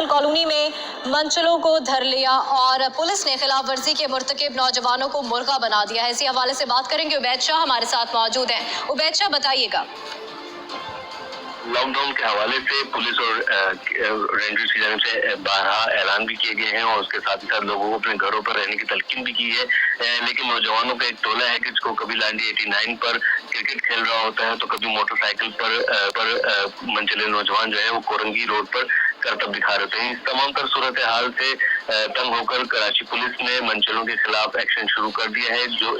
Colony में मंचलों को धर लिया और पुलिस ने खिलाफ वर्जी के मुर्तकिब नौजवानों को मुर्गा बना दिया है। इसी हवाले से बात करेंगे, उबैद शाह हमारे साथ मौजूद हैं। उबैद शाह, बताइएगा। लॉकडाउन के हवाले से पुलिस और रेंजर्स की जानिब से बारहा ऐलान भी किए गए हैं और उसके साथ ही साथ लोगों को अपने घरों पर रहने की तलकीन भी की है। लेकिन नौजवानों का एक टोला है कि जिसको कभी लांडी 89 पर क्रिकेट खेल रहा होता है तो कभी मोटरसाइकिल पर मंचले नौजवान जो है वो कोरंगी रोड पर करतब दिखा रहे हैं। इस तमाम तर सूरत हाल से तंग होकर कराची पुलिस ने मंचलों के खिलाफ एक्शन शुरू कर दिया है। जो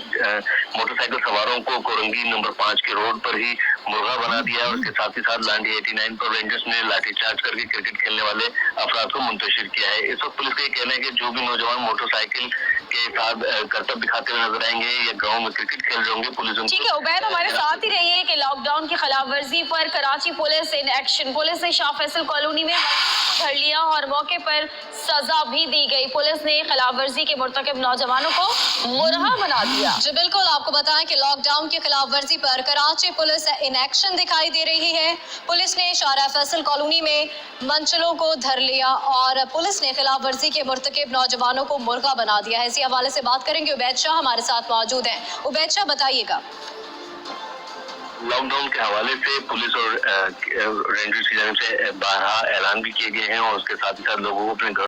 मोटरसाइकिल सवारों को कोरंगी नंबर 5 के रोड पर ही मुर्गा बना दिया है और उसके साथ ही साथ लांडी 89 पर रेंजर्स ने लाठीचार्ज करके क्रिकेट खेलने वाले अफराद को मुंतशिर किया है। इस वक्त पुलिस का ये कहना है कि जो भी नौजवान मोटरसाइकिल के साथ करतब दिखाते हुए नजर आएंगे या गाँव में क्रिकेट खेल रहे होंगे, पुलिस ठीक है उबैद, हमारे साथ ही रहिए कि लॉकडाउन की खिलाफ वर्जी पर Karachi police in action. Police ने शाह फैसल कॉलोनी में धर लिया और मौके पर सजा भी दी गई। पुलिस ने खिलाफ वर्जी के मुर्तकिब नौजवानों को मुर्गा बना दिया। जी बिल्कुल, आपको बताएं कि लॉकडाउन की खिलाफ वर्जी पर कराची पुलिस इन एक्शन दिखाई दे रही है। पुलिस ने शाह फैसल कॉलोनी में मंचलों को धर लिया और पुलिस ने खिलाफ वर्जी के मुर्तकिब नौजवानों को मुर्गा बना दिया है। इसी हवाले से बात करेंगे, उबैद शाह हमारे साथ मौजूद हैं। उबैद शाह, बताइएगा। लॉकडाउन के हवाले से पुलिस और रेंजर्स की जानिब से बारहा ऐलान भी किए गए हैं और उसके साथ ही साथ लोगों को अपने